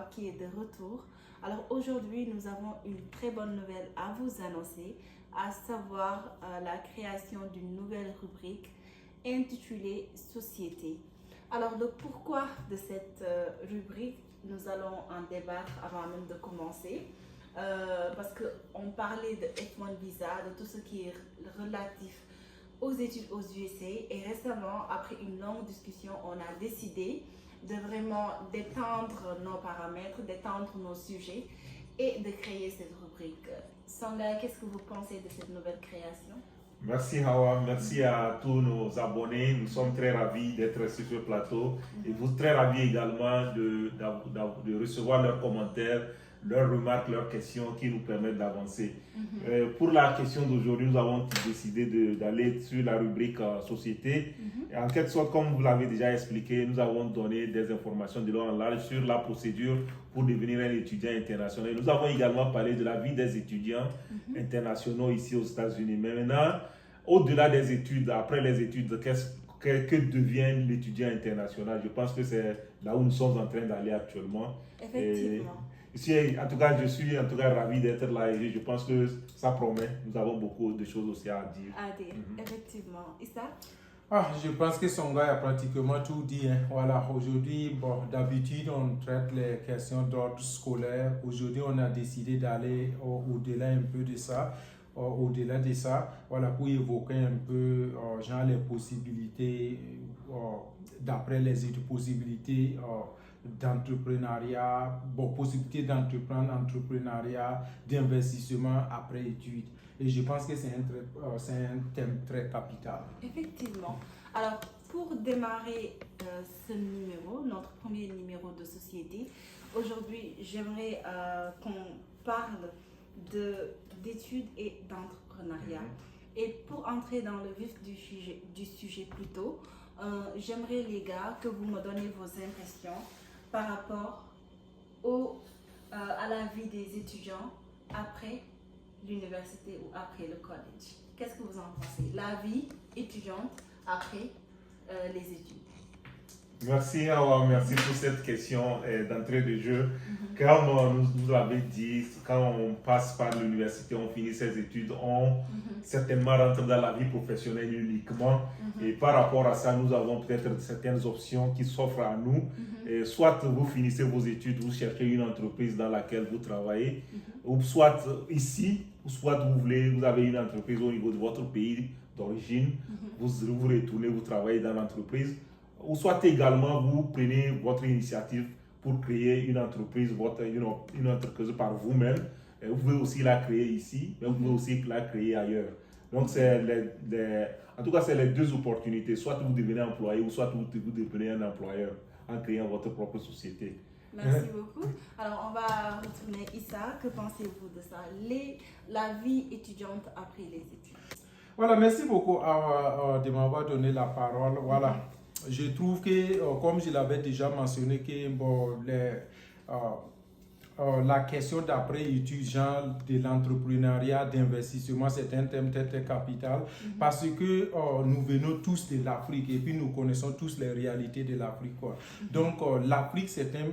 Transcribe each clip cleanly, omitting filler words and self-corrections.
Hawa qui est de retour. Alors aujourd'hui, nous avons une très bonne nouvelle à vous annoncer, à savoir la création d'une nouvelle rubrique intitulée Société. Alors le pourquoi de cette rubrique, nous allons en débattre avant même de commencer. Parce qu'on parlait de F1 Visa, de tout ce qui est relatif aux études aux USA, et récemment, après une longue discussion, on a décidé de vraiment d'étendre nos paramètres, d'étendre nos sujets et de créer cette rubrique. Sanga, qu'est-ce que vous pensez de cette nouvelle création? Merci Hawa, merci à tous nos abonnés. Nous sommes très ravis d'être sur ce plateau et vous très ravis également de recevoir leurs commentaires, leurs remarques, leurs questions qui nous permettent d'avancer. Pour la question d'aujourd'hui, nous avons décidé d'aller sur la rubrique société. Et en quelque sorte, comme vous l'avez déjà expliqué, nous avons donné des informations de long en large sur la procédure pour devenir un étudiant international. Nous avons également parlé de la vie des étudiants internationaux ici aux États-Unis. Mais maintenant, au-delà des études, après les études, que devient l'étudiant international? Je pense que c'est là où nous sommes en train d'aller actuellement. Effectivement. Ici, en tout cas, je suis ravi d'être là et je pense que ça promet. Nous avons beaucoup de choses aussi à dire. Effectivement. Issa? Je pense que Songa a pratiquement tout dit. Voilà, aujourd'hui, d'habitude, on traite les questions d'ordre scolaire. Aujourd'hui, on a décidé d'aller au-delà un peu de ça. Au-delà de ça, voilà, pour évoquer un peu genre les possibilités d'après les études, possibilités d'entrepreneuriat, possibilités d'entreprendre, entrepreneuriat, d'investissement après études. Et je pense que c'est un thème très capital. Effectivement. Alors, pour démarrer ce numéro, notre premier numéro de société, aujourd'hui, j'aimerais qu'on parle d'études et d'entrepreneuriat. Et pour entrer dans le vif du sujet plus tôt, j'aimerais les gars que vous me donnez vos impressions par rapport à la vie des étudiants après l'université ou après le collège. Qu'est-ce que vous en pensez? La vie étudiante après les études. Merci Hawa, merci pour cette question d'entrée de jeu. Comme vous l'avez dit, quand on passe par l'université, on finit ses études, on certainement rentre dans la vie professionnelle uniquement. Et par rapport à ça, nous avons peut-être certaines options qui s'offrent à nous. Et soit vous finissez vos études, vous cherchez une entreprise dans laquelle vous travaillez, ou soit ici, ou soit vous avez une entreprise au niveau de votre pays d'origine, vous retournez, vous travaillez dans l'entreprise. Ou soit également vous prenez votre initiative pour créer une entreprise, une entreprise par vous-même. Vous pouvez aussi la créer ici, mais vous pouvez aussi la créer ailleurs. Donc en tout cas, c'est les deux opportunités. Soit vous devenez employé, ou soit vous devenez un employeur en créant votre propre société. Merci beaucoup. Alors, on va retourner. Issa, que pensez-vous de ça? La vie étudiante après les études. Voilà, merci beaucoup de m'avoir donné la parole. Voilà. Je trouve que, comme je l'avais déjà mentionné, que la question d'après-études, genre de l'entrepreneuriat, d'investissement, c'est un thème très, très capital parce que nous venons tous de l'Afrique et puis nous connaissons tous les réalités de l'Afrique. Donc, l'Afrique, c'est un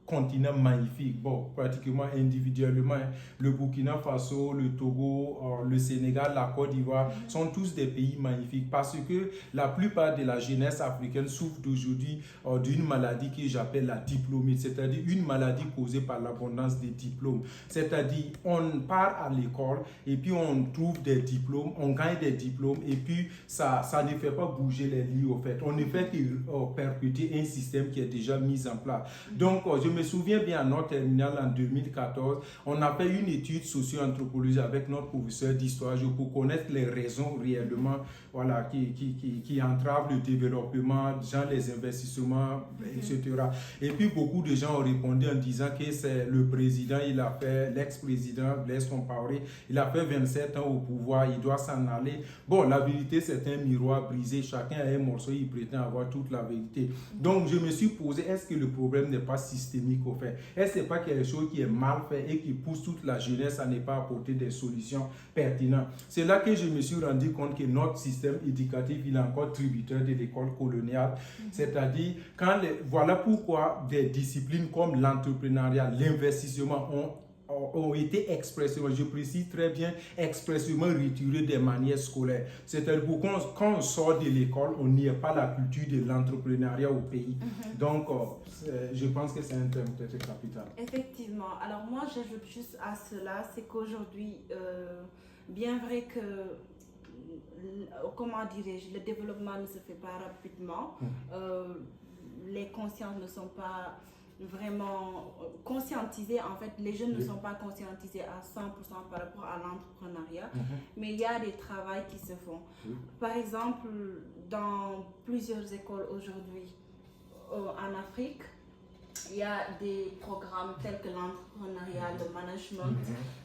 continent magnifique, pratiquement individuellement. Le Burkina Faso, le Togo, le Sénégal, la Côte d'Ivoire sont tous des pays magnifiques parce que la plupart de la jeunesse africaine souffre d'aujourd'hui d'une maladie que j'appelle la diplomite, c'est-à-dire une maladie causée par l'abondance des diplômes. C'est-à-dire on part à l'école et puis on trouve des diplômes, on gagne des diplômes et puis ça ne fait pas bouger les lits au fait. On ne fait que perpétuer un système qui est déjà mis en place. Donc, je me souviens bien, à notre terminale en 2014, on a fait une étude socio-anthropologique avec notre professeur d'histoire pour connaître les raisons réellement qui entravent le développement, genre les investissements, etc. Et puis, beaucoup de gens ont répondu en disant que c'est le président, l'ex-président Blaise Compaoré, il a fait 27 ans au pouvoir, il doit s'en aller. Bon, la vérité, c'est un miroir brisé. Chacun a un morceau, il prétend avoir toute la vérité. Donc, je me suis posé, est-ce que le problème n'est pas systémique? systémique au fait. Est-ce que ce n'est pas quelque chose qui est mal fait et qui pousse toute la jeunesse à ne pas apporter des solutions pertinentes? C'est là que je me suis rendu compte que notre système éducatif, il est encore tributaire de l'école coloniale. C'est-à-dire, voilà pourquoi des disciplines comme l'entrepreneuriat, l'investissement ont été expressément, je précise très bien, expressément retirés des manières scolaires. C'est-à-dire que quand on sort de l'école, on n'y a pas la culture de l'entrepreneuriat au pays. Donc, je pense que c'est un thème peut-être capital. Effectivement. Alors moi, j'ajoute juste à cela, c'est qu'aujourd'hui, bien vrai que, comment dirais-je, le développement ne se fait pas rapidement. Les consciences ne sont pas vraiment conscientisés. En fait, les jeunes ne sont pas conscientisés à 100% par rapport à l'entrepreneuriat, mais il y a des travaux qui se font. Par exemple, dans plusieurs écoles aujourd'hui en Afrique, il y a des programmes tels que l'entrepreneuriat, le management,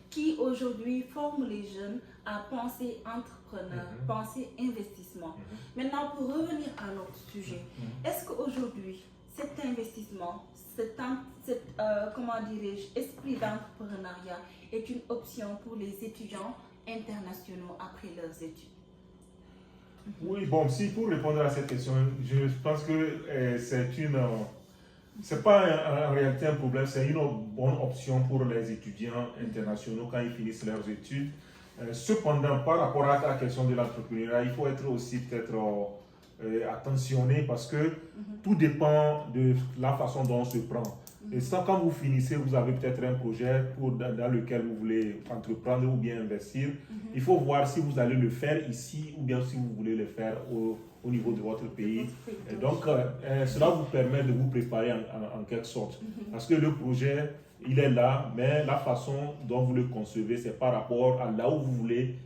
qui aujourd'hui forment les jeunes à penser entrepreneur, penser investissement. Maintenant, pour revenir à notre sujet, est-ce qu'aujourd'hui, cet investissement, comment dirais-je, esprit d'entrepreneuriat est une option pour les étudiants internationaux après leurs études? Oui, bon, si pour répondre à cette question, je pense que c'est pas en réalité un problème, c'est une bonne option pour les étudiants internationaux quand ils finissent leurs études. Cependant, par rapport à la question de l'entrepreneuriat, il faut être aussi peut-être attentionné parce que tout dépend de la façon dont on se prend. Et ça, quand vous finissez, vous avez peut-être un projet dans lequel vous voulez entreprendre ou bien investir. Il faut voir si vous allez le faire ici ou bien si vous voulez le faire au niveau de votre pays. Et donc, cela vous permet de vous préparer en quelque sorte. Parce que le projet, il est là, mais la façon dont vous le concevez, c'est par rapport à là où vous voulez,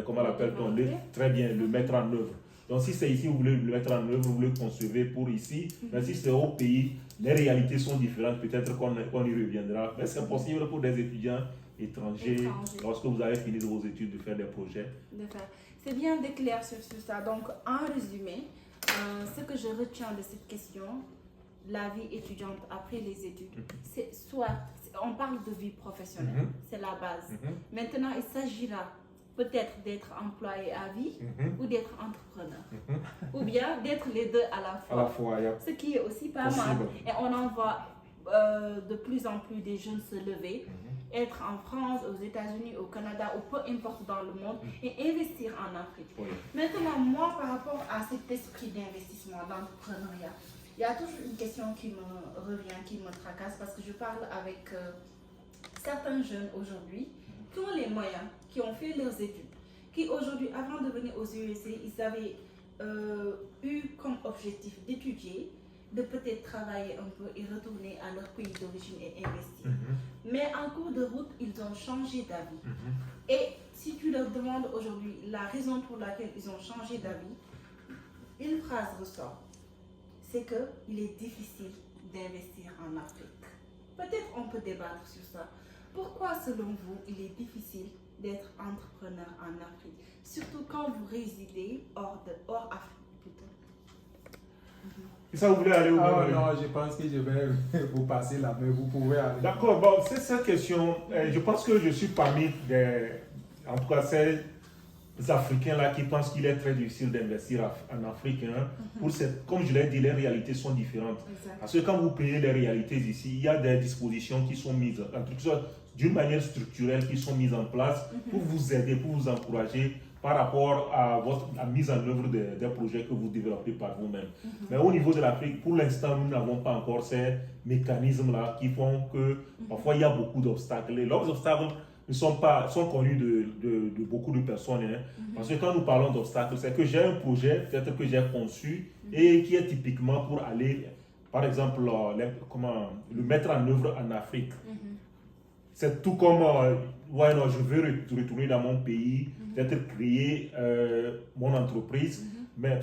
comment l'appelle-t-on, très bien, le mettre en œuvre. Donc, si c'est ici, vous voulez le mettre en œuvre, vous le concevez pour ici. Mais si c'est au pays, les réalités sont différentes. Peut-être qu'on y reviendra. Mais c'est possible pour des étudiants étrangers, lorsque vous avez fini vos études, de faire des projets. C'est bien d'éclaircir sur ça. Donc, en résumé, ce que je retiens de cette question, la vie étudiante après les études, c'est soit, on parle de vie professionnelle, c'est la base. Maintenant, il s'agira peut-être d'être employé à vie ou d'être entrepreneur. Ou bien d'être les deux à la fois. Ce qui est aussi pas mal. Et on en voit de plus en plus des jeunes se lever, être en France, aux États-Unis, au Canada, ou peu importe dans le monde, et investir en Afrique. Maintenant, moi, par rapport à cet esprit d'investissement, d'entrepreneuriat, il y a toujours une question qui me revient, qui me tracasse, parce que je parle avec certains jeunes aujourd'hui qui ont les moyens, qui ont fait leurs études, qui aujourd'hui, avant de venir aux USA, ils avaient eu comme objectif d'étudier, de peut-être travailler un peu et retourner à leur pays d'origine et investir. Mais en cours de route, ils ont changé d'avis. Et si tu leur demandes aujourd'hui la raison pour laquelle ils ont changé d'avis, une phrase ressort. C'est qu'il est difficile d'investir en Afrique. Peut-être on peut débattre sur ça. Pourquoi, selon vous, il est difficile d'être entrepreneur en Afrique, surtout quand vous résidez hors Afrique plutôt? Et ça, vous voulez aller au non, je pense que je vais vous passer la main, vous pouvez aller. D'accord, bon, c'est cette question, je pense que je suis parmi en tout cas, ces Africains-là qui pensent qu'il est très difficile d'investir en Afrique. Comme je l'ai dit, les réalités sont différentes. Parce que quand vous payez les réalités ici, il y a des dispositions qui sont mises, d'une manière structurelle, qui sont mises en place pour vous aider, pour vous encourager par rapport à la mise en œuvre des projets que vous développez par vous-même. Mais au niveau de l'Afrique, pour l'instant, nous n'avons pas encore ces mécanismes-là qui font que parfois il y a beaucoup d'obstacles. Et leurs obstacles sont connus de beaucoup de personnes. Parce que quand nous parlons d'obstacles, c'est que j'ai un projet, peut-être que j'ai conçu, et qui est typiquement pour aller, par exemple, le mettre en œuvre en Afrique. C'est tout comme, je veux retourner dans mon pays, peut-être créer mon entreprise. Mais en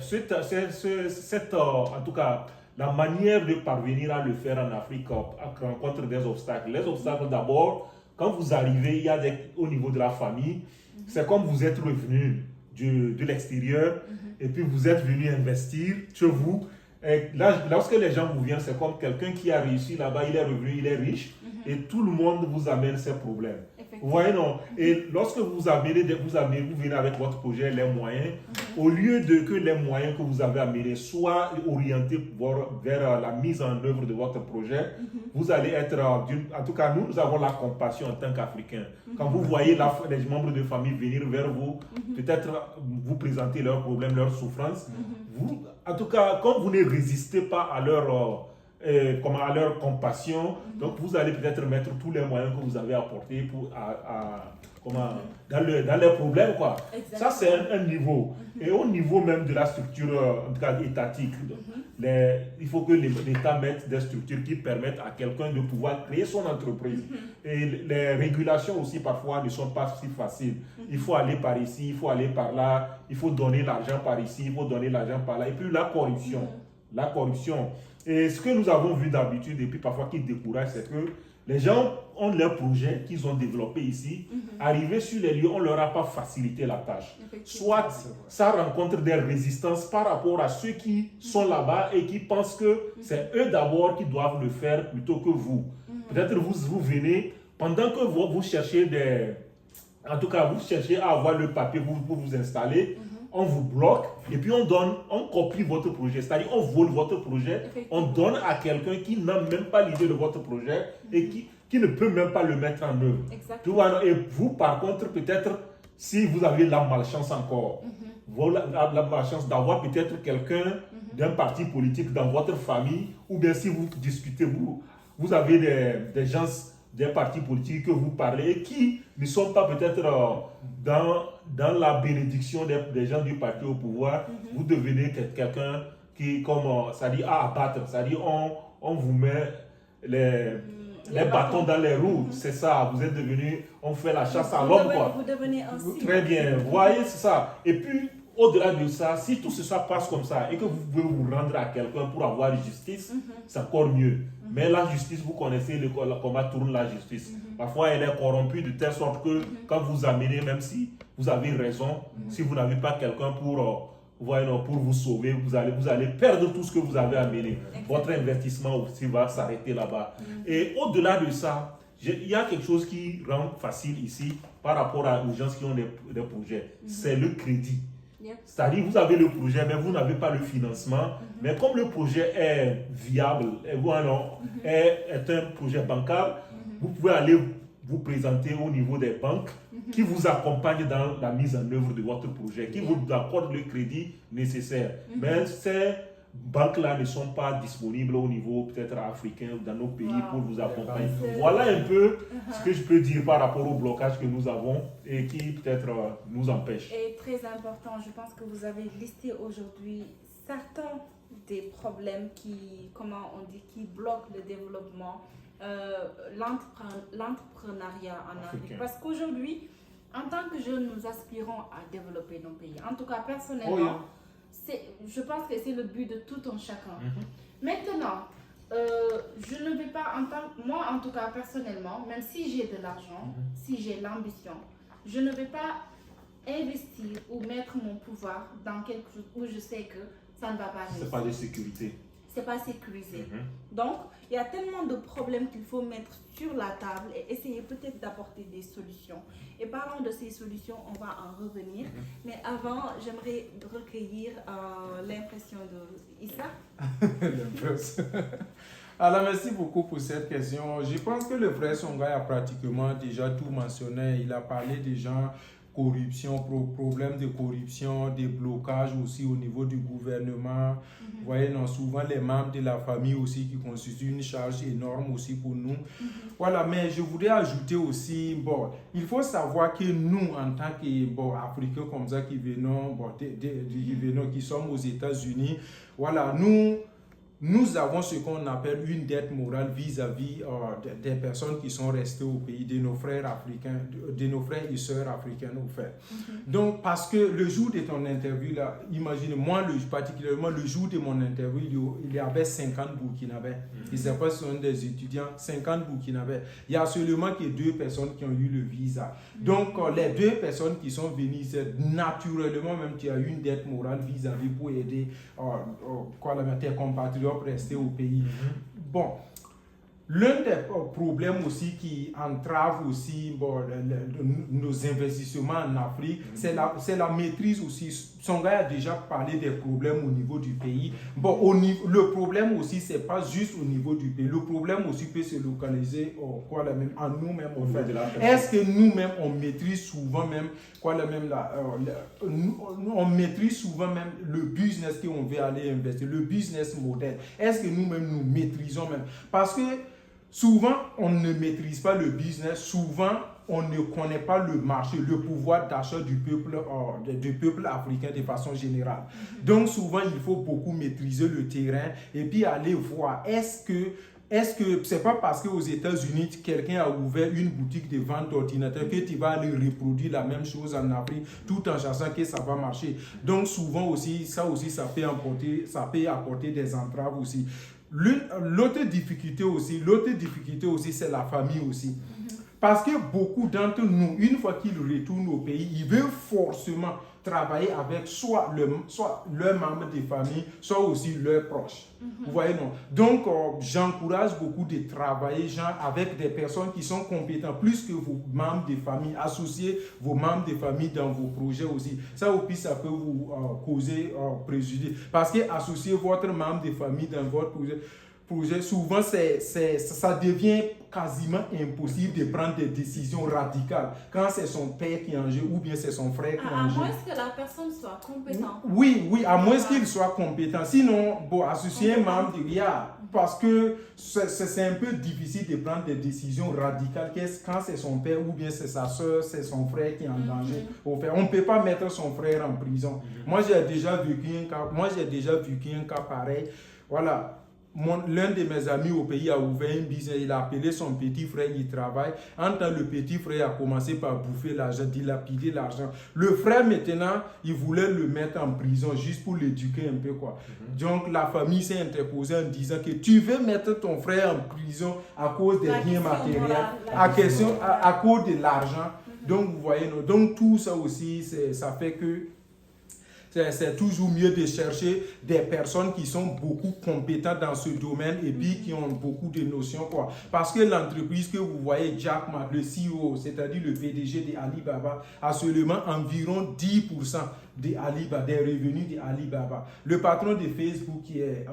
tout cas, la manière de parvenir à le faire en Afrique rencontre des obstacles. Les obstacles d'abord, quand vous arrivez, au niveau de la famille, c'est comme vous êtes revenu de l'extérieur et puis vous êtes venu investir chez vous. Et là, lorsque les gens vous viennent, c'est comme quelqu'un qui a réussi là-bas, il est revenu, il est riche, et tout le monde vous amène ses problèmes. Vous voyez, non? Et lorsque vous venez avec votre projet, les moyens, au lieu de que les moyens que vous avez amenés soient orientés vers la mise en œuvre de votre projet, vous allez être, en tout cas, nous avons la compassion en tant qu'Africains. Quand vous voyez les membres de famille venir vers vous, peut-être vous présenter leurs problèmes, leurs souffrances, vous, en tout cas, quand vous ne résistez pas à à leur compassion, donc vous allez peut-être mettre tous les moyens que vous avez apportés dans les problèmes, quoi. Ça, c'est un niveau. Et au niveau même de la structure, en tout cas étatique, il faut que l'État mette des structures qui permettent à quelqu'un de pouvoir créer son entreprise. Et les régulations aussi, parfois, ne sont pas si faciles. Il faut aller par ici, il faut aller par là, il faut donner l'argent par ici, il faut donner l'argent par là. Et puis la corruption. La corruption. Et ce que nous avons vu d'habitude, et puis parfois qui décourage, c'est que les gens ont leurs projets qu'ils ont développés ici. Arrivés sur les lieux, on ne leur a pas facilité la tâche. Soit ça rencontre des résistances par rapport à ceux qui sont là-bas et qui pensent que c'est eux d'abord qui doivent le faire plutôt que vous. Peut-être vous venez, pendant que vous cherchez en tout cas, vous cherchez à avoir le papier pour vous installer. On vous bloque et puis on copie votre projet, c'est-à-dire on vole votre projet, on donne à quelqu'un qui n'a même pas l'idée de votre projet et qui ne peut même pas le mettre en œuvre. Et vous, par contre, peut-être, si vous avez la malchance encore, la malchance d'avoir peut-être quelqu'un d'un parti politique dans votre famille, ou bien si vous discutez, vous avez des gens des partis politiques que vous parlez et qui ne sont pas peut-être dans la bénédiction des gens du parti au pouvoir, vous devenez quelqu'un qui, c'est-à-dire à abattre, c'est-à-dire on vous met les bâtons dans les roues, c'est ça, vous êtes devenu, on fait la chasse à l'homme, quoi. Vous devenez un cible. Très bien, vous voyez, c'est ça. Et puis, au-delà de ça, si tout ça passe comme ça et que vous pouvez vous rendre à quelqu'un pour avoir justice, c'est encore mieux. Mais la justice, vous connaissez comment tourne la justice. Parfois, elle est corrompue de telle sorte que quand vous amenez, même si vous avez raison, si vous n'avez pas quelqu'un pour vous sauver, vous allez perdre tout ce que vous avez amené. Votre investissement aussi va s'arrêter là-bas. Et au-delà de ça, il y a quelque chose qui rend facile ici par rapport aux gens qui ont des projets. C'est le crédit. C'est-à-dire, vous avez le projet, mais vous n'avez pas le financement. Mais comme le projet est viable, est un projet bancal, vous pouvez aller vous présenter au niveau des banques qui vous accompagnent dans la mise en œuvre de votre projet, qui vous accordent le crédit nécessaire. Mais ces banques-là ne sont pas disponibles au niveau peut-être africain ou dans nos pays pour vous accompagner. Voilà un peu ce que je peux dire par rapport au blocage que nous avons et qui peut-être nous empêche. Et très important, je pense que vous avez listé aujourd'hui certains des problèmes qui bloquent le développement, l'entrepreneuriat en Afrique. Parce qu'aujourd'hui, en tant que jeunes, nous aspirons à développer nos pays. En tout cas, personnellement, je pense que c'est le but de tout un chacun. Maintenant, je ne vais pas, moi en tout cas personnellement, même si j'ai de l'argent, si j'ai l'ambition, je ne vais pas investir ou mettre mon pouvoir dans quelque chose où je sais que ça ne va pas réussir. C'est pas de sécurité. C'est pas sécurisé. Donc, il y a tellement de problèmes qu'il faut mettre sur la table et essayer peut-être d'apporter des solutions. Et parlant de ces solutions, on va en revenir. Mais avant, j'aimerais recueillir l'impression de Issa. L'impression. Alors, merci beaucoup pour cette question. Je pense que le frère Songhai a pratiquement déjà tout mentionné. Il a parlé des gens corruption, problème de corruption, des blocages aussi au niveau du gouvernement. Vous voyez, non, souvent les membres de la famille aussi qui constituent une charge énorme aussi pour nous. Voilà, mais je voudrais ajouter aussi, il faut savoir que nous, en tant qu'Africains comme ça, qui venons, qui sommes aux États-Unis, voilà, nous, nous avons ce qu'on appelle une dette morale vis-à-vis des personnes qui sont restées au pays, de nos frères africains, de nos frères et sœurs africains au fait. Donc, parce que le jour de ton interview, là, imagine, moi, particulièrement le jour de mon interview, il y avait 50 Burkinabés. Je ne sais pas si ce sont des étudiants, 50 Burkinabés. Il y a seulement que 2 personnes qui ont eu le visa. Donc, les 2 personnes qui sont venues, c'est naturellement, même tu as eu une dette morale vis-à-vis pour aider tes compatriotes rester au pays. Bon, l'un des problèmes aussi qui entrave aussi nos investissements en Afrique, c'est la maîtrise aussi. Songhai a déjà parlé des problèmes au niveau du pays. Bon, le problème aussi, c'est pas juste au niveau du pays. Le problème aussi peut se localiser en nous-mêmes. Est-ce que nous-mêmes, on maîtrise souvent même on maîtrise souvent même le business qu'on veut aller investir, le business model. Est-ce que nous-mêmes, nous maîtrisons même? Parce que souvent, on ne maîtrise pas le business. Souvent, on ne connaît pas le marché, le pouvoir d'achat du peuple africain de façon générale. Donc, souvent, il faut beaucoup maîtriser le terrain et puis aller voir est-ce que c'est pas parce qu'aux États-Unis, quelqu'un a ouvert une boutique de vente d'ordinateurs que tu vas aller reproduire la même chose en Afrique tout en sachant que ça va marcher. Donc, souvent aussi, ça peut apporter des entraves aussi. L'autre difficulté aussi, c'est la famille aussi. Parce que beaucoup d'entre nous, une fois qu'ils retournent au pays, ils veulent forcément travailler avec soit leurs membres de famille, soit aussi leurs proches. Vous voyez, non? Donc, j'encourage beaucoup de travailler avec des personnes qui sont compétentes, plus que vos membres de famille. Associez vos membres de famille dans vos projets aussi. Ça aussi, ça peut vous causer préjudice. Parce que associer votre membre de famille dans votre projet, souvent, ça devient quasiment impossible de prendre des décisions radicales quand c'est son père qui est en jeu ou bien c'est son frère qui est en jeu. À moins que la personne soit compétente. Oui, à moins qu'il soit compétent. Sinon, associer un membre de parce que c'est un peu difficile de prendre des décisions radicales quand c'est son père ou bien c'est sa soeur, c'est son frère qui est en danger. On ne peut pas mettre son frère en prison. Moi, j'ai déjà vécu un cas pareil. Voilà. L'un de mes amis au pays a ouvert un business, il a appelé son petit frère, il travaille. En temps, le petit frère a commencé par bouffer l'argent, dilapider l'argent. Le frère, maintenant, il voulait le mettre en prison juste pour l'éduquer un peu, quoi. Donc, la famille s'est interposée en disant que tu veux mettre ton frère en prison à cause des biens matériels, à cause de l'argent. Donc, vous voyez, donc tout ça aussi, ça fait que c'est toujours mieux de chercher des personnes qui sont beaucoup compétentes dans ce domaine et puis qui ont beaucoup de notions, quoi. Parce que l'entreprise que vous voyez, Jack Ma, le CEO, c'est-à-dire le PDG de Alibaba, a seulement environ 10% des revenus de Alibaba. Le patron de Facebook, qui est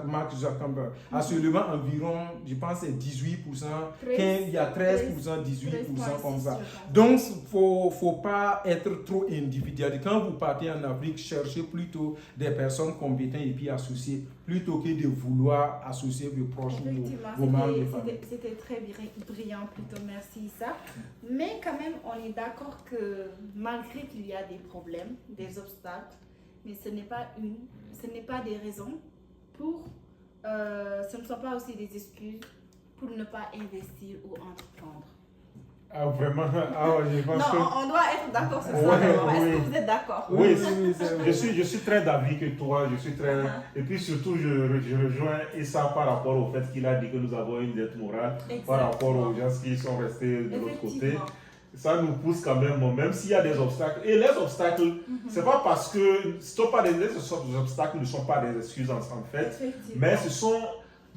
Mark Zuckerberg, a seulement environ, je pense, c'est 18%, il y a 13%, 18% comme ça. Donc, il ne faut pas être trop individuel. Quand vous partez en Afrique, cherchez plutôt des personnes compétentes et puis associées, plutôt que de vouloir associer vos proches ou vos membres de famille. C'était très brillant, plutôt, merci Issa. Mais quand même, on est d'accord que malgré qu'il y a des problèmes, des obstacles, mais ce n'est pas des raisons pour, ce ne sont pas aussi des excuses pour ne pas investir ou entreprendre. Ah, vraiment? Je pense on doit être d'accord sur ça. Est-ce que vous êtes d'accord? Oui, je suis très d'avis que toi. Et puis surtout, je rejoins Issa par rapport au fait qu'il a dit que nous avons une dette morale. Exactement. Par rapport aux gens qui sont restés de l'autre côté. Ça nous pousse quand même s'il y a des obstacles. Et les obstacles, c'est pas parce que les obstacles ne sont pas des excuses en fait, mais ce sont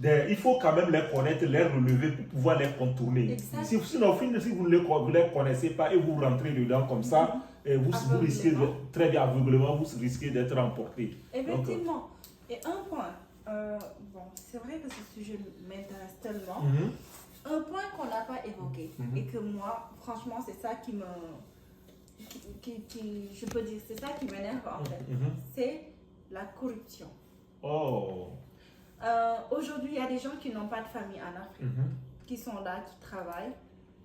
il faut quand même les connaître, les relever pour pouvoir les contourner. Sinon, si vous ne les connaissez pas et vous rentrez dedans comme ça, et vous risquez très bien aveuglement, vous risquez d'être emporté. Effectivement. Et un point, c'est vrai que ce sujet m'intéresse tellement. Un point qu'on n'a pas évoqué et que moi, franchement, c'est ça qui je peux dire, c'est ça qui m'énerve en fait. C'est la corruption. Aujourd'hui, il y a des gens qui n'ont pas de famille en Afrique, qui sont là, qui travaillent,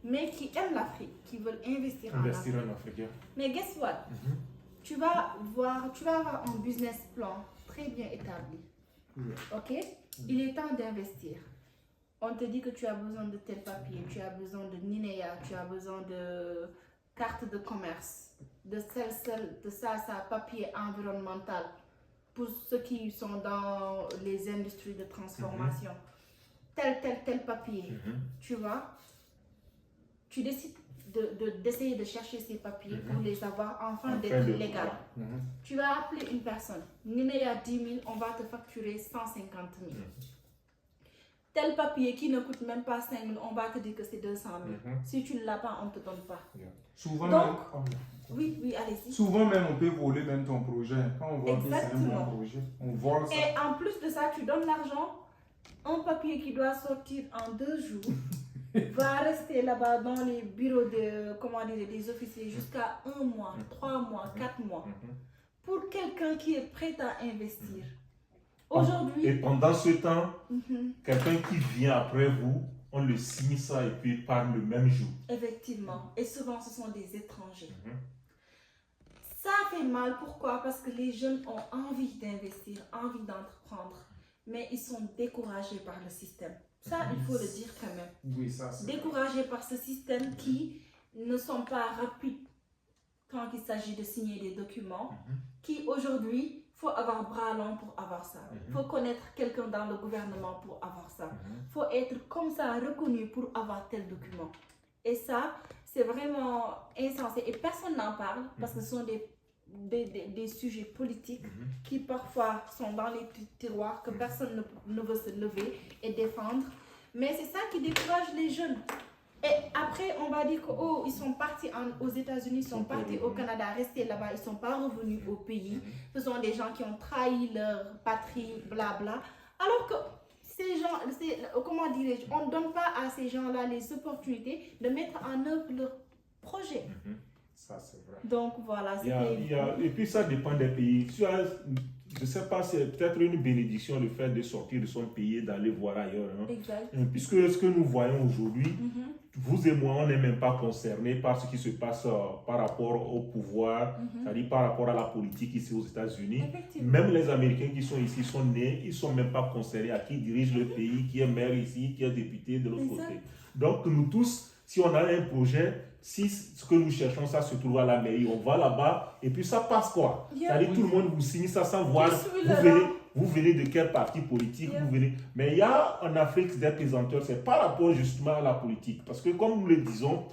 mais qui aiment l'Afrique, qui veulent investir en Afrique. Mais guess what? Tu vas avoir un business plan très bien établi. Ok? Il est temps d'investir. On te dit que tu as besoin de tel papier, tu as besoin de NINEA, tu as besoin de carte de commerce, de ça, papier environnemental pour ceux qui sont dans les industries de transformation. Tel papier, tu vois. Tu décides d'essayer de chercher ces papiers pour les avoir enfin d'être légal. Tu vas appeler une personne. NINEA 10 000, on va te facturer 150 000. Tel papier qui ne coûte même pas 5 000, on va te dire que c'est 200 000. Si tu ne l'as pas, on ne te donne pas. Souvent, Donc, même, oui, allez-y. souvent même, on peut voler même ton projet. Quand on voit que c'est un bon projet, on vole ça. Et en plus de ça, tu donnes l'argent. Un papier qui doit sortir en 2 jours va rester là-bas dans les bureaux des officiers jusqu'à 1 mois, 3 mois, 4 mois. Pour quelqu'un qui est prêt à investir. Aujourd'hui. Et pendant ce temps, quelqu'un qui vient après vous, on le signe ça et puis part le même jour. Effectivement. Et souvent, ce sont des étrangers. Ça fait mal. Pourquoi? Parce que les jeunes ont envie d'investir, envie d'entreprendre, mais ils sont découragés par le système. Ça, il faut le dire quand même. Oui, ça c'est découragés par ce système qui ne sont pas rapides quand il s'agit de signer des documents, qui aujourd'hui, il faut avoir bras long pour avoir ça. Il faut connaître quelqu'un dans le gouvernement pour avoir ça. Il faut être comme ça reconnu pour avoir tel document. Et ça, c'est vraiment insensé. Et personne n'en parle parce que ce sont des sujets politiques qui parfois sont dans les tiroirs que personne ne veut se lever et défendre. Mais c'est ça qui décourage les jeunes. Et après, on va dire que ils sont partis aux États-Unis, ils sont partis au Canada, restés là-bas, ils ne sont pas revenus au pays. Ce sont des gens qui ont trahi leur patrie, blabla. Alors que ces gens, comment dirais-je, on ne donne pas à ces gens-là les opportunités de mettre en œuvre leur projet. Ça, c'est vrai. Donc voilà. Et puis ça dépend des pays. Je ne sais pas, c'est peut-être une bénédiction le fait de sortir de son pays et d'aller voir ailleurs. Exact. Puisque ce que nous voyons aujourd'hui, vous et moi, on n'est même pas concernés par ce qui se passe par rapport au pouvoir, c'est-à-dire par rapport à la politique ici aux États-Unis. Même les Américains qui sont ici sont nés, ils ne sont même pas concernés à qui dirige le pays, qui est maire ici, qui est député de l'autre côté. Donc nous tous, si on a un projet, si ce que nous cherchons, ça se trouve à la mairie, on va là-bas et puis ça passe quoi. C'est-à-dire tout le monde vous signe ça sans voir, vous venez de quel parti politique, vous venez. Mais il y a en Afrique des pesanteurs, c'est par rapport justement à la politique. Parce que comme nous le disons,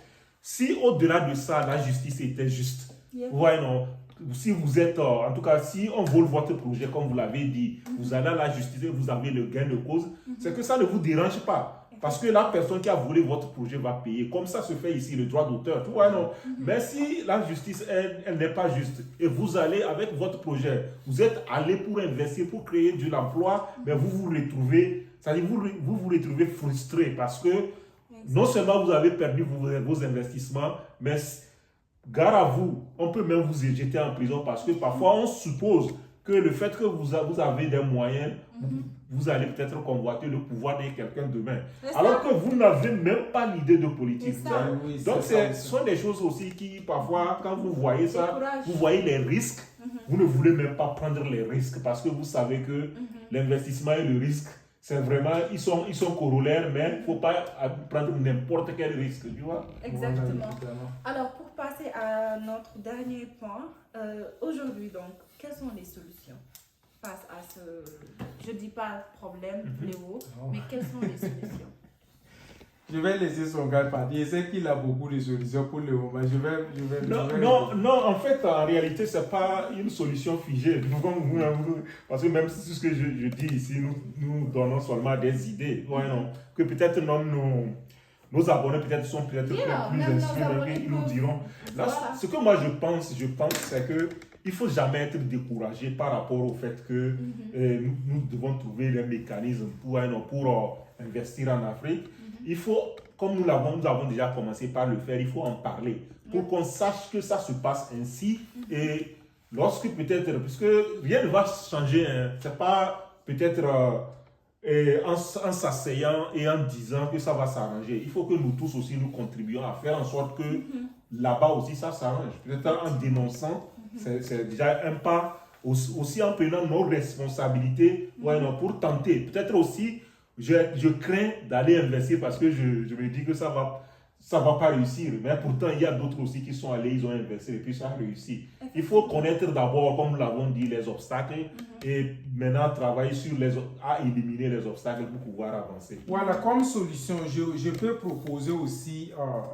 si au-delà de ça, la justice était juste, non, si vous êtes, en tout cas, si on vole votre projet, comme vous l'avez dit, vous allez à la justice et vous avez le gain de cause, c'est que ça ne vous dérange pas. Parce que la personne qui a volé votre projet va payer. Comme ça se fait ici, le droit d'auteur. Tu vois, non? Mais si la justice, elle n'est pas juste, et vous allez avec votre projet, vous êtes allé pour investir, pour créer de l'emploi, mais vous vous retrouvez, c'est-à-dire vous vous retrouvez frustré parce que non seulement vous avez perdu vos investissements, mais gare à vous, on peut même vous jeter en prison parce que parfois on suppose que le fait que vous avez des moyens, vous allez peut-être convoiter le pouvoir de quelqu'un demain. Alors que vous n'avez même pas l'idée de politique. Donc, ce sont des choses aussi qui, parfois, quand vous voyez ça, vous voyez les risques, vous ne voulez même pas prendre les risques parce que vous savez que l'investissement et le risque, c'est vraiment, ils sont corollaires, mais il ne faut pas prendre n'importe quel risque, tu vois. Exactement. Alors, pour passer à notre dernier point, aujourd'hui, donc, quelles sont les solutions face à ce, je ne dis pas problème, fléau, mais quelles sont les solutions? Je vais laisser son gars partir. Je sais qu'il a beaucoup de solutions pour le moment. Non, en fait, en réalité, ce n'est pas une solution figée. Parce que même si ce que je dis ici, nous donnons seulement des idées. Que peut-être nos abonnés peut-être sont peut-être plus instruits, ils nous diront. Là, ce que moi je pense, c'est que il ne faut jamais être découragé par rapport au fait que nous devons trouver des mécanismes pour investir en Afrique. Il faut, comme nous avons déjà commencé par le faire, il faut en parler pour qu'on sache que ça se passe ainsi. Et lorsque peut-être, puisque rien ne va changer, c'est pas peut-être en s'asseyant et en disant que ça va s'arranger. Il faut que nous tous aussi nous contribuions à faire en sorte que là-bas aussi ça s'arrange. Peut-être en dénonçant, c'est déjà un pas aussi en prenant nos responsabilités pour tenter. Peut-être aussi, je crains d'aller investir parce que je me dis que ça va pas réussir. Mais pourtant, il y a d'autres aussi qui sont allés, ils ont investi et puis ça a réussi. Il faut connaître d'abord, comme nous l'avons dit, les obstacles et maintenant travailler à éliminer les obstacles pour pouvoir avancer. Voilà, comme solution, je peux proposer aussi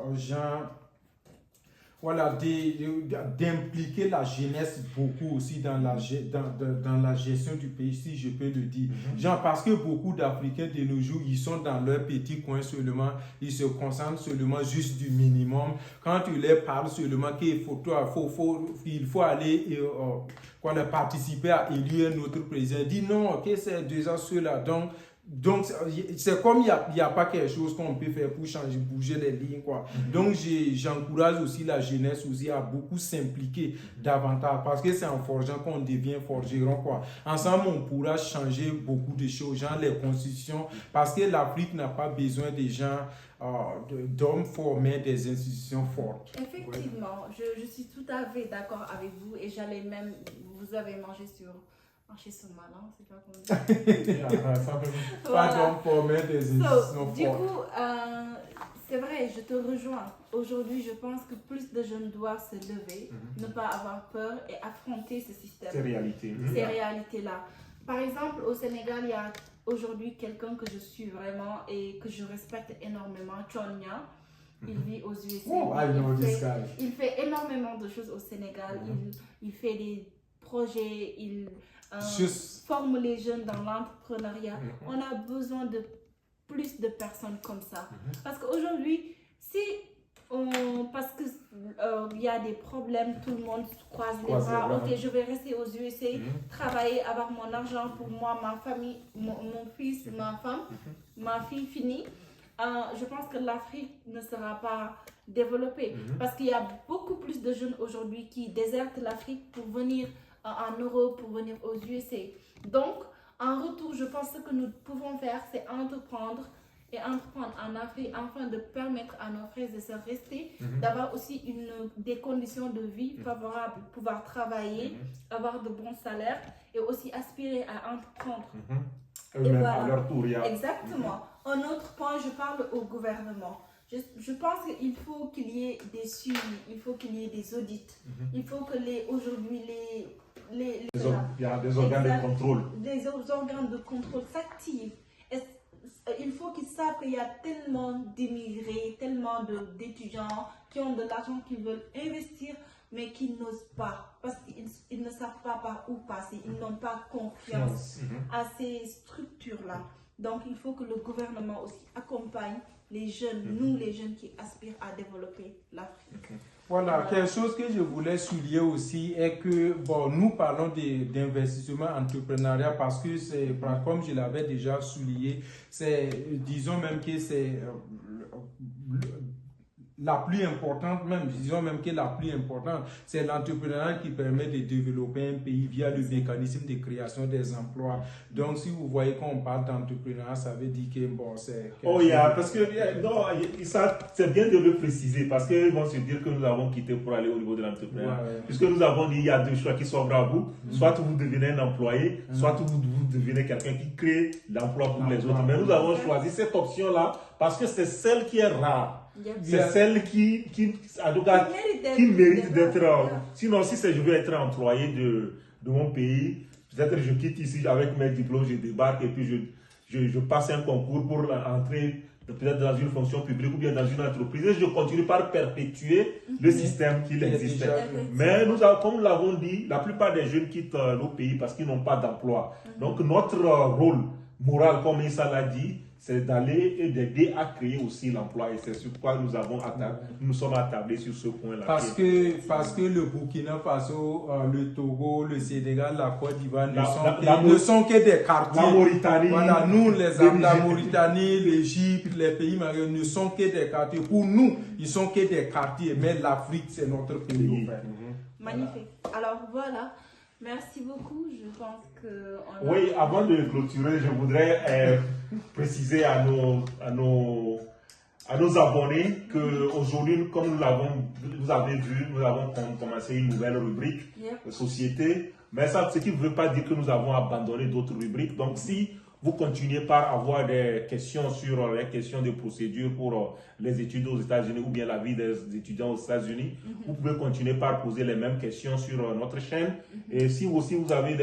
aux gens d'impliquer la jeunesse beaucoup aussi dans la gestion du pays, si je peux le dire. Genre, parce que beaucoup d'Africains de nos jours, ils sont dans leur petit coin seulement, ils se concentrent seulement juste du minimum. Quand tu leur parles seulement qu'il faut aller participer à élire un autre président, dis non, ok, c'est déjà ceux-là. Donc, c'est comme il n'y a pas quelque chose qu'on peut faire pour bouger les lignes, quoi. Donc, j'encourage aussi la jeunesse aussi à beaucoup s'impliquer davantage parce que c'est en forgeant qu'on devient forgeron, quoi. Ensemble, on pourra changer beaucoup de choses, genre les constitutions, parce que l'Afrique n'a pas besoin des gens, d'hommes forts, mais des institutions fortes. Effectivement, je suis tout à fait d'accord avec vous et j'allais même, vous avez marché sur malin, c'est pas comment dire. Pas d'hommes forts, mais des institutions fortes. Du coup, c'est vrai, je te rejoins. Aujourd'hui, je pense que plus de jeunes doivent se lever, ne pas avoir peur et affronter ce système. Ces réalités. Ces réalités-là. Par exemple, au Sénégal, il y a aujourd'hui quelqu'un que je suis vraiment et que je respecte énormément, Chonya. Il vit aux USA. Oh, il fait énormément de choses au Sénégal. Il fait des projets, il forme les jeunes dans l'entrepreneuriat. On a besoin de plus de personnes comme ça. Parce qu'aujourd'hui, parce que il y a des problèmes, tout le monde croise les bras. Ok, je vais rester aux USA, travailler, avoir mon argent pour moi, ma famille, mon fils, ma femme, ma fille finie. Je pense que l'Afrique ne sera pas développée parce qu'il y a beaucoup plus de jeunes aujourd'hui qui désertent l'Afrique pour venir en Europe, pour venir aux USA. Donc, en retour, je pense que nous pouvons faire, c'est entreprendre en Afrique afin de permettre à nos frères et sœurs rester, d'avoir aussi des conditions de vie favorables, pouvoir travailler, avoir de bons salaires et aussi aspirer à entreprendre. Et voilà. À leur tour, Exactement. Un autre point, je parle au gouvernement. Je pense qu'il faut qu'il y ait des suivis, il faut qu'il y ait des audits. Il faut que aujourd'hui il y a des organes de contrôle. Les organes de contrôle s'activent. Il faut qu'ils savent qu'il y a tellement d'immigrés, tellement d'étudiants qui ont de l'argent, qui veulent investir, mais qui n'osent pas. Parce qu'ils ne savent pas par où passer. Ils n'ont pas confiance à ces structures-là. Donc, il faut que le gouvernement aussi accompagne les jeunes, nous les jeunes qui aspirent à développer l'Afrique. Voilà, quelque chose que je voulais souligner aussi est que, nous parlons d'investissement entrepreneurial parce que c'est, comme je l'avais déjà souligné, disons même que c'est la plus importante, disons même que la plus importante, c'est l'entrepreneuriat qui permet de développer un pays via le mécanisme de création des emplois. Donc, si vous voyez qu'on parle d'entrepreneuriat, ça veut dire que, c'est... parce que, c'est bien de le préciser, parce qu'ils vont se dire que nous avons quitté pour aller au niveau de l'entrepreneuriat. Puisque nous avons dit, il y a deux choix qui s'offrent à vous. Soit vous devenez un employé, soit vous devenez quelqu'un qui crée l'emploi pour les autres. Mais nous avons choisi cette option-là parce que c'est celle qui est rare. C'est celle qui mérite d'être. Sinon, si je veux être employé de mon pays, peut-être je quitte ici avec mes diplômes, je débarque et puis je passe un concours pour entrer peut-être dans une fonction publique ou bien dans une entreprise et je continue par perpétuer le système qui existe. Mais comme nous l'avons dit, la plupart des jeunes quittent nos pays parce qu'ils n'ont pas d'emploi. Donc notre rôle moral, comme Issa l'a dit, c'est d'aller et d'aider à créer aussi l'emploi. Et c'est sur quoi nous sommes attablés sur ce point-là. Parce que le Burkina Faso, le Togo, le Sénégal, la Côte d'Ivoire ne sont que des quartiers. La Mauritanie. Voilà, nous, la Mauritanie, l'Égypte, les pays maghrébins ne sont que des quartiers. Pour nous, ils sont que des quartiers. Mais l'Afrique, c'est notre pays. Magnifique. Alors voilà. Merci beaucoup. Je pense que... Oui, avant de clôturer, je voudrais préciser à nos abonnés qu'aujourd'hui, comme vous avez vu, nous avons commencé une nouvelle rubrique de société Mais ça, ce qui ne veut pas dire que nous avons abandonné d'autres rubriques. Donc, si vous continuez par avoir des questions sur les questions de procédure pour les études aux États-Unis ou bien la vie des étudiants aux États-Unis, vous pouvez continuer par poser les mêmes questions sur notre chaîne. Et si aussi vous avez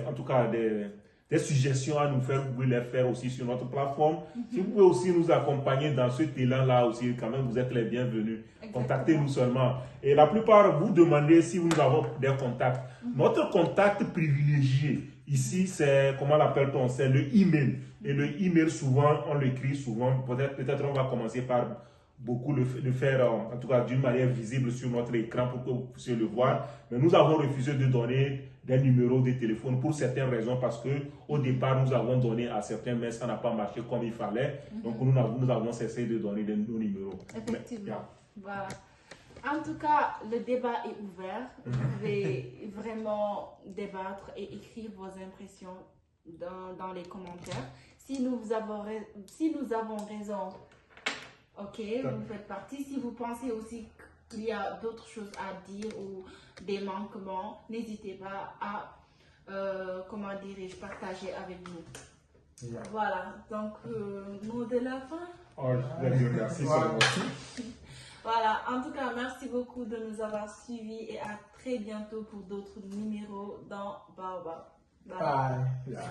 en tout cas des suggestions à nous faire, vous pouvez les faire aussi sur notre plateforme. Si vous pouvez aussi nous accompagner dans ce élan-là aussi, quand même, vous êtes les bienvenus. Contactez-nous seulement. Et la plupart, vous demandez si nous avons des contacts. Notre contact privilégié, ici, c'est, comment l'appelle-t-on? C'est le email. Et le email, souvent, on l'écrit souvent. Peut-être on va commencer par beaucoup le faire, en tout cas d'une manière visible sur notre écran pour que vous puissiez le voir. Mais nous avons refusé de donner des numéros de téléphone pour certaines raisons, parce que au départ, nous avons donné à certains, mais ça n'a pas marché comme il fallait. Donc, nous avons cessé de donner nos numéros. Effectivement. Voilà. En tout cas, le débat est ouvert. Vous pouvez vraiment débattre et écrire vos impressions dans les commentaires. Si nous avons raison, ok, vous faites partie. Si vous pensez aussi qu'il y a d'autres choses à dire ou des manquements, n'hésitez pas à, comment dirais-je, partager avec nous. Voilà, donc, mot de la fin. Oh, je vais dire merci seulement. Voilà, en tout cas, merci beaucoup de nous avoir suivis et à très bientôt pour d'autres numéros dans Baobab. Bye. Bye.